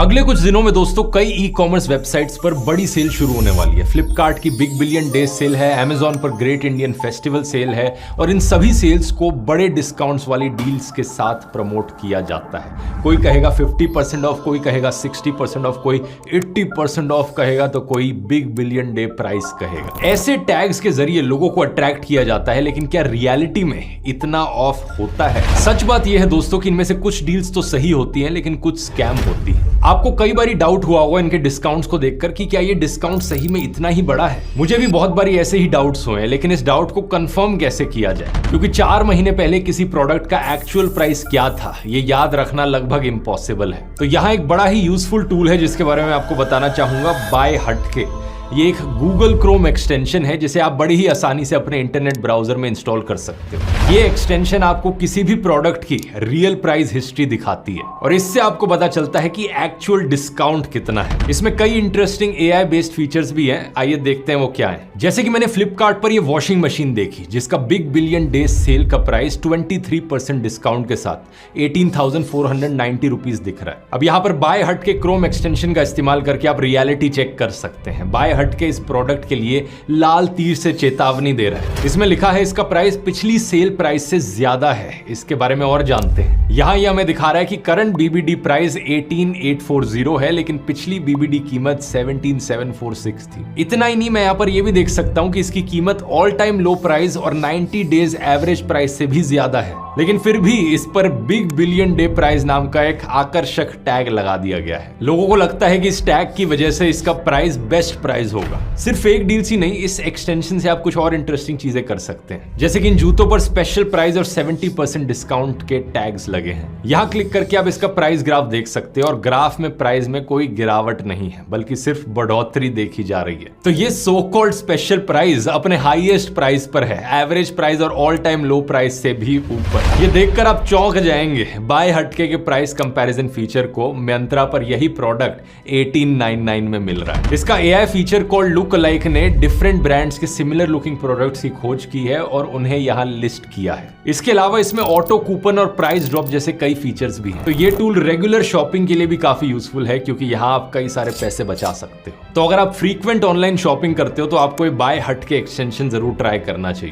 अगले कुछ दिनों में दोस्तों कई ई कॉमर्स वेबसाइट्स पर बड़ी सेल शुरू होने वाली है। फ्लिपकार्ट की बिग बिलियन डेज सेल है, अमेजॉन पर ग्रेट इंडियन फेस्टिवल सेल है और इन सभी सेल्स को बड़े डिस्काउंट्स वाली डील्स के साथ प्रमोट किया जाता है। कोई कहेगा 50% ऑफ, कोई कहेगा 60% ऑफ, कोई 80% ऑफ कहेगा तो कोई बिग बिलियन डे प्राइस कहेगा। ऐसे टैग्स के जरिए लोगों को अट्रैक्ट किया जाता है, लेकिन क्या रियलिटी में इतना ऑफ होता है? सच बात यह है दोस्तों कि इनमें से कुछ डील्स तो सही होती हैं, लेकिन कुछ स्कैम होती है। आपको कई बारी डाउट हुआ होगा इनके डिस्काउंट्स को देखकर कि क्या ये डिस्काउंट सही में इतना ही बड़ा है। मुझे भी बहुत बारी ऐसे ही डाउट्स हुए हैं, लेकिन इस डाउट को कंफर्म कैसे किया जाए, क्योंकि 4 महीने पहले किसी प्रोडक्ट का एक्चुअल प्राइस क्या था ये याद रखना लगभग इम्पॉसिबल है। तो यहाँ एक बड़ा ही यूजफुल टूल है जिसके बारे में आपको बताना चाहूंगा, बाय हटके। ये एक गूगल क्रोम एक्सटेंशन है जिसे आप बड़ी ही आसानी से अपने इंटरनेट ब्राउजर में इंस्टॉल कर सकते हो। ये एक्सटेंशन आपको किसी भी प्रोडक्ट की रियल प्राइस हिस्ट्री दिखाती है और इससे आपको पता चलता है कि एक्चुअल डिस्काउंट कितना है। इसमें कई इंटरेस्टिंग एआई बेस्ड फीचर्स भी हैं, आइए देखते हैं वो क्या है। जैसे कि मैंने फ्लिपकार्ट पर ये वॉशिंग मशीन देखी जिसका बिग बिलियन डे सेल का प्राइस 23% डिस्काउंट के साथ 18,490 रुपीज दिख रहा है। अब यहाँ पर बाय हटके क्रोम एक्सटेंशन का इस्तेमाल करके आप रियलिटी चेक कर सकते हैं। बाय हटके इस प्रोडक्ट के लिए लाल तीर से चेतावनी दे रहा है। इसमें लिखा है इसका प्राइस पिछली सेल प्राइस से ज्यादा है। इसके बारे में और जानते हैं। यहाँ यह हमें दिखा रहा है कि करंट बीबीडी प्राइस 18,840 है, लेकिन पिछली बीबीडी कीमत 17,746 थी। इतना ही नहीं, मैं यहाँ पर यह भी देख सकता हूँ कि इसकी कीमत ऑल टाइम लो प्राइस और 90 डेज एवरेज प्राइस से भी ज्यादा है, लेकिन फिर भी इस पर बिग बिलियन डे प्राइस नाम का एक आकर्षक टैग लगा दिया गया है। लोगों को लगता है कि इस टैग की वजह से इसका प्राइस बेस्ट प्राइस होगा। सिर्फ एक डील ही नहीं, इस एक्सटेंशन से आप कुछ और इंटरेस्टिंग चीजें कर सकते हैं, जैसे कि इन जूतों पर स्पेशल प्राइस और 70% डिस्काउंट के टैग्स लगे हैं। यहाँ क्लिक करके आप इसका प्राइस ग्राफ देख सकते हैं और ग्राफ में प्राइस में कोई गिरावट नहीं है, बल्कि सिर्फ बढ़ोतरी देखी जा रही है। तो ये सो कॉल्ड स्पेशल प्राइस अपने हाईएस्ट प्राइस पर है, एवरेज प्राइस और ऑल टाइम लो प्राइस से भी ऊपर। ये देखकर आप चौंक जाएंगे। बाय हटके के प्राइस कंपैरिजन फीचर को मिंत्रा पर यही प्रोडक्ट 1899 में मिल रहा है। इसका AI feature called look alike ने डिफरेंट ब्रांड्स के सिमिलर लुकिंग प्रोडक्ट्स की खोज की है और उन्हें यहाँ लिस्ट किया है। इसके अलावा इसमें ऑटो कूपन और प्राइस ड्रॉप जैसे कई फीचर्स भी हैं। तो ये टूल रेगुलर शॉपिंग के लिए भी काफी यूजफुल है, क्योंकि यहाँ आप कई सारे पैसे बचा सकते हो। तो अगर आप फ्रीक्वेंट ऑनलाइन शॉपिंग करते हो तो आपको ये बाय हटके एक्सटेंशन जरूर ट्राई करना चाहिए।